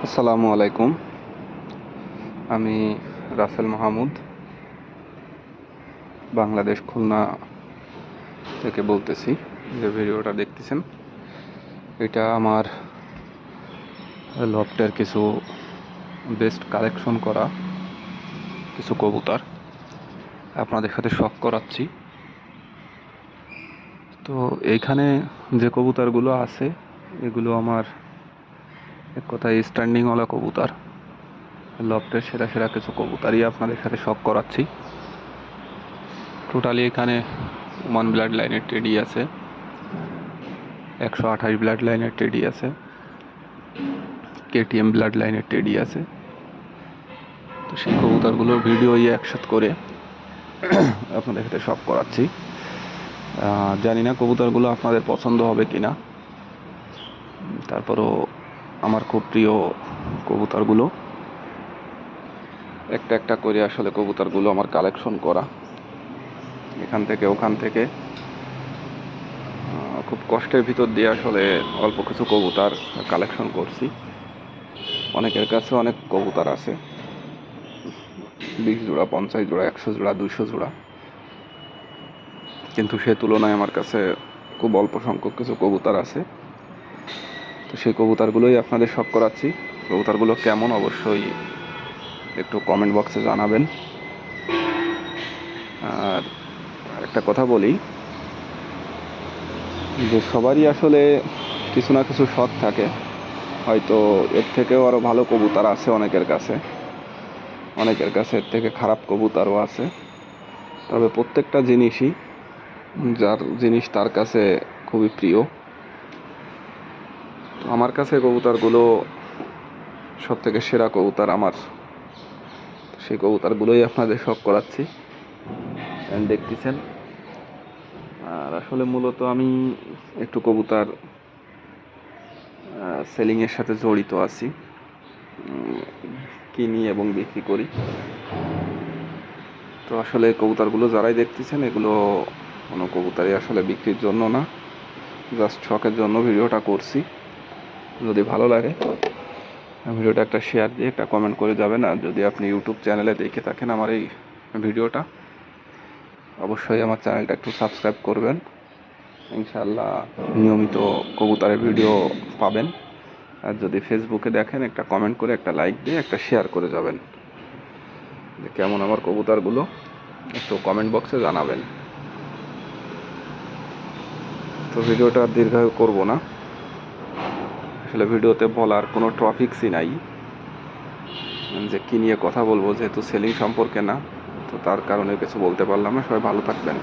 আসসালামু আলাইকুম। আমি রাসেল মাহমুদ, বাংলাদেশ খুলনা থেকে বলতেছি। যে ভিডিওটা দেখতেছেন, এটা আমার লফটের কিছু বেস্ট কালেকশন করা কিছু কবুতর আপনাদের সাথে শখ করাচ্ছি। তো এইখানে যে কবুতরগুলো আছে, এগুলো আমার এক কথায় স্ট্যান্ডিংওয়ালা কবুতর। লফটের সেরা সেরা কিছু কবুতরই আপনাদের সাথে শখ করাচ্ছি। টোটালি এখানে ওমান ব্লাড লাইনের টেডি আছে, 128 ব্লাড লাইনের টেডি আছে, কেটিএম ব্লাড লাইনের টেডি আছে। তো সেই কবুতরগুলোর ভিডিও একসাথে করে আপনাদের সাথে শখ করাচ্ছি। জানি না কবুতরগুলো আপনাদের পছন্দ হবে কি না, তারপরও আমার খুব প্রিয় কবুতরগুলো। একটা একটা করে আসলে কবুতরগুলো আমার কালেকশন করা, এখান থেকে ওখান থেকে খুব কষ্টের ভিতর দিয়ে আসলে অল্প কিছু কবুতর কালেকশন করছি। অনেকের কাছে অনেক কবুতর আছে, 20 জোড়া, 50 জোড়া, 100 জোড়া, 200 জোড়া, কিন্তু সে তুলনায় আমার কাছে খুব অল্প সংখ্যক কিছু কবুতর আছে। তো সেই কবুতরগুলোই আপনাদের শখ করাচ্ছি। কবুতরগুলো কেমন অবশ্যই একটু কমেন্ট বক্সে জানাবেন। আর একটা কথা বলি, যে সবারই আসলে কিছু না কিছু শখ থাকে। হয়তো এর থেকেও আরও ভালো কবুতর আছে অনেকের কাছে, অনেকের কাছে এর থেকে খারাপ কবুতরও আছে। তবে প্রত্যেকটা জিনিসই, যার জিনিস তার কাছে খুবই প্রিয়। তো আমার কাছে কবুতরগুলো সব থেকে সেরা কবুতর আমার, সেই কবুতরগুলোই আপনাদের শখ করাচ্ছি, দেখতেছেন। আর আসলে মূলত আমি একটু কবুতর সেলিংয়ের সাথে জড়িত আছি, কিনি এবং বিক্রি করি। তো আসলে কবুতরগুলো যারাই দেখতেছেন, এগুলো কোনো কবুতরই আসলে বিক্রির জন্য না, জাস্ট শখের জন্য ভিডিওটা করছি। যদি ভালো লাগে ভিডিওটা একটা শেয়ার দিয়ে একটা কমেন্ট করে যাবেন। আর যদি আপনি ইউটিউব চ্যানেলে দেখে থাকেন আমার এই ভিডিওটা, অবশ্যই আমার চ্যানেলটা একটু সাবস্ক্রাইব করবেন। ইনশাআল্লাহ নিয়মিত কবুতরের ভিডিও পাবেন। আর যদি ফেসবুকে দেখেন, একটা কমেন্ট করে, একটা লাইক দিয়ে, একটা শেয়ার করে যাবেন। যে কেমন আমার কবুতরগুলো একটু কমেন্ট বক্সে জানাবেন। তো ভিডিওটা দীর্ঘায়ু করব না, আসলে ভিডিওতে বলার কোনো টপিকসই নাই যে কী নিয়ে কথা বলবো, যেহেতু সেলিং সম্পর্কে না। তো তার কারণে কিছু বলতে পারলাম না। সবাই ভালো থাকবেন।